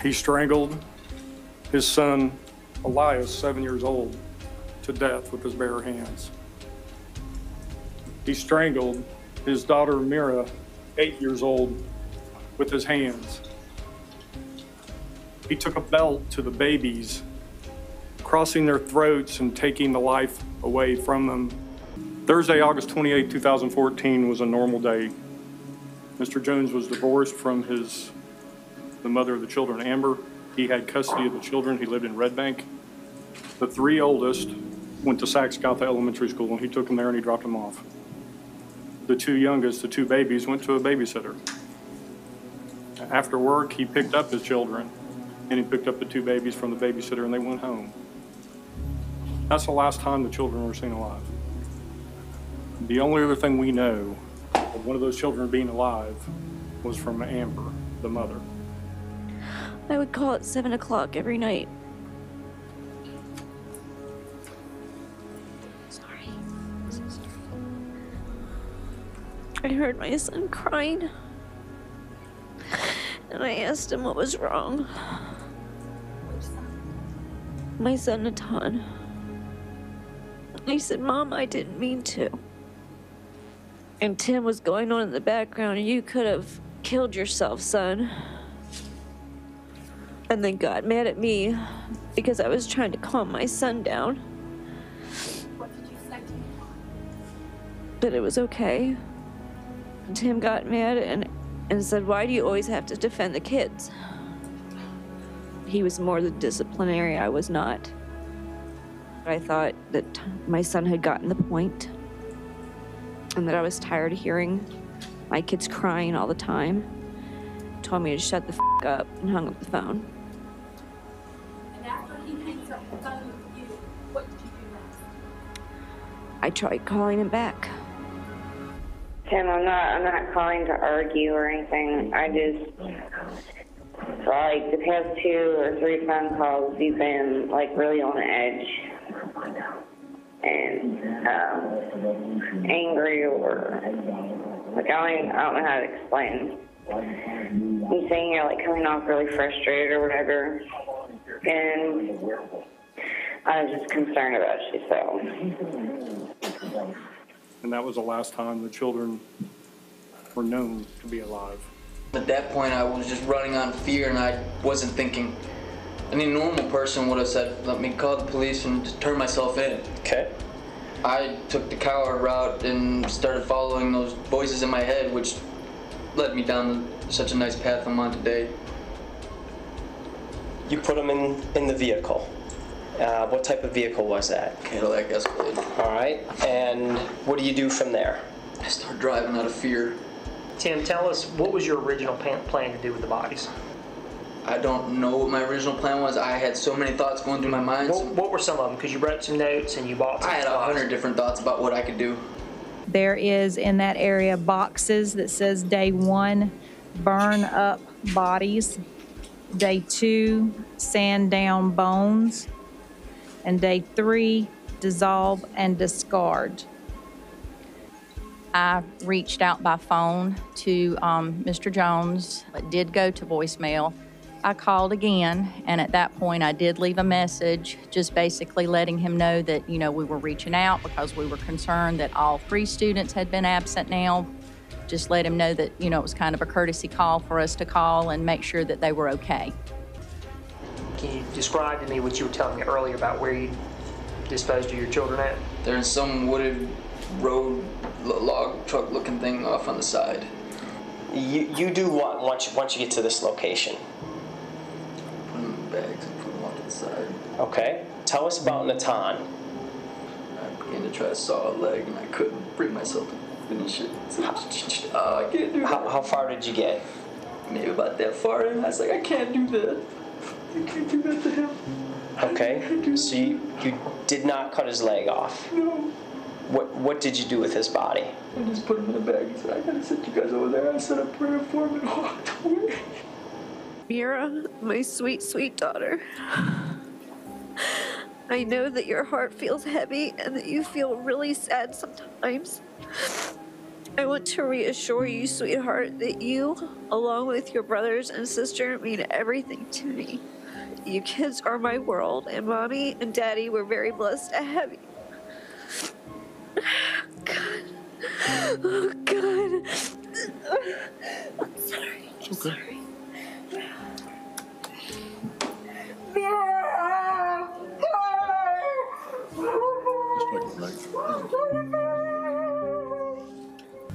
He strangled his son, Elias, 7 years old, to death with his bare hands. He strangled his daughter, Mira, 8 years old, with his hands. He took a belt to the babies, crossing their throats and taking the life away from them. Thursday, August 28, 2014 was a normal day. Mr. Jones was divorced from the mother of the children, Amber. He had custody of the children. He lived in Red Bank. The three oldest went to Saxe-Gotha Elementary School, and he took them there and he dropped them off. The two youngest, the two babies, went to a babysitter. After work, he picked up his children, and he picked up the two babies from the babysitter, and they went home. That's the last time the children were seen alive. The only other thing we know of one of those children being alive was from Amber, the mother. I would call at 7 o'clock every night. Sorry. I'm so sorry. I heard my son crying, and I asked him what was wrong. Which son? My son, Natan. He said, "Mom, I didn't mean to." And Tim was going on in the background, "You could have killed yourself, son." And then got mad at me because I was trying to calm my son down. What did you say to him? That it was okay. And Tim got mad and said, "Why do you always have to defend the kids?" He was more the disciplinary, I was not. I thought that my son had gotten the point and that I was tired of hearing my kids crying all the time. Told me to shut the f up and hung up the phone. And after he hangs up the phone with you, what did you do next? I tried calling him back. Tim, I'm not calling to argue or anything. I just, like, the past 2 or 3 phone calls, you've been, like, really on edge and angry, or, like, I don't know how to explain. I'm saying you're, like, coming off really frustrated or whatever, and I was just concerned about you, so. And that was the last time the children were known to be alive. At that point, I was just running on fear, and I wasn't thinking. Any normal person would have said, "Let me call the police and just turn myself in." Okay. I took the coward route and started following those voices in my head, which led me down such a nice path I'm on today. You put them in the vehicle. What type of vehicle was that? Cadillac Escalade. All right. And what do you do from there? I started driving out of fear. Tim, tell us, what was your original plan to do with the bodies? I don't know what my original plan was. I had so many thoughts going through my mind. What were some of them? Because you wrote some notes and you bought some I had supplies. 100 different thoughts about what I could do. There is in that area boxes that says day 1, burn up bodies. Day 2, sand down bones. And day 3, dissolve and discard. I reached out by phone to Mr. Jones. It did go to voicemail. I called again, and at that point I did leave a message, just basically letting him know that, we were reaching out because we were concerned that all 3 students had been absent now. Just let him know that, it was kind of a courtesy call for us to call and make sure that they were okay. Can you describe to me what you were telling me earlier about where you disposed of your children at? They're in some wooded road, log truck looking thing off on the side. You do what once you get to this location? Put them in bags and put them off to the side. Okay. Tell us about Natan. I began to try to saw a leg, and I couldn't bring myself to finish it. I can't do that. How far did you get? Maybe about that far, and I was like, I can't do that. I can't do that to him. Okay. So you did not cut his leg off? No. What did you do with his body? I just put him in a bag and said, I gotta send you guys over there. I said a prayer for him and walked away. Mira, my sweet, sweet daughter. I know that your heart feels heavy and that you feel really sad sometimes. I want to reassure you, sweetheart, that you, along with your brothers and sister, mean everything to me. You kids are my world, and Mommy and Daddy were very blessed to have you. God. Oh, God. I'm sorry. I'm sorry.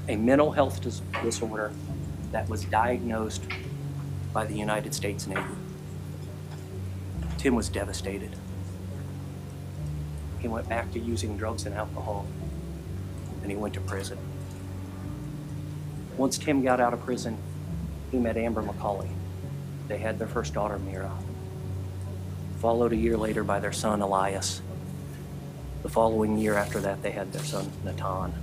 A mental health disorder that was diagnosed by the United States Navy. Tim was devastated. He went back to using drugs and alcohol, and he went to prison. Once Tim got out of prison, he met Amber McCauley. They had their first daughter, Mira, followed a year later by their son, Elias. The following year after that, they had their son, Natan.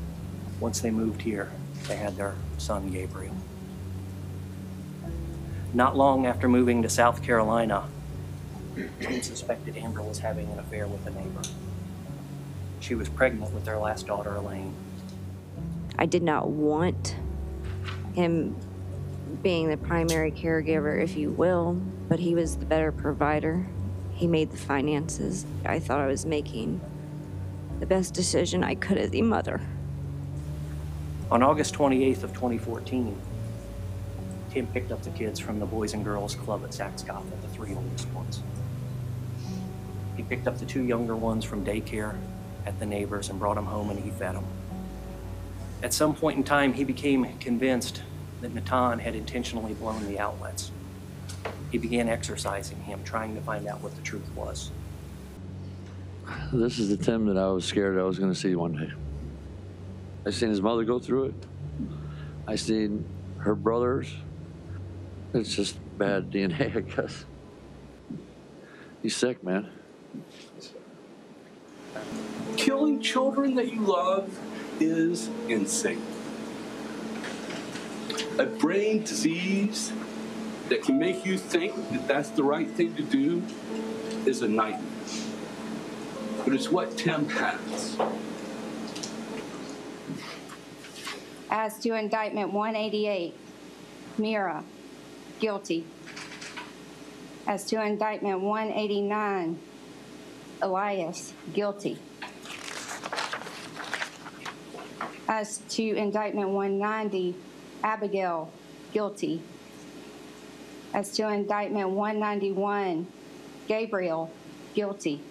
Once they moved here, they had their son, Gabriel. Not long after moving to South Carolina, Tim suspected Amber was having an affair with a neighbor. She was pregnant with their last daughter, Elaine. I did not want him being the primary caregiver, if you will, but he was the better provider. He made the finances. I thought I was making the best decision I could as a mother. On August 28th of 2014, Tim picked up the kids from the Boys and Girls Club at Saxcoffin, the 3 oldest ones. He picked up the 2 younger ones from daycare at the neighbors and brought them home, and he fed them. At some point in time, he became convinced that Natan had intentionally blown the outlets. He began exercising him, trying to find out what the truth was. This is the Tim that I was scared I was going to see one day. I seen his mother go through it. I seen her brothers. It's just bad DNA, I guess. He's sick, man. Killing children that you love is insane. A brain disease that can make you think that that's the right thing to do is a nightmare. But it's what Tim has. As to indictment 188, Mira, guilty. As to indictment 189, Elias, guilty. As to indictment 190, Abigail, guilty. As to indictment 191, Gabriel, guilty.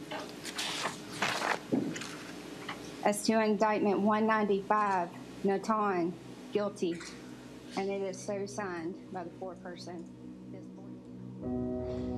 As to indictment 195, Natan, guilty. And it is so signed by the foreperson. This board.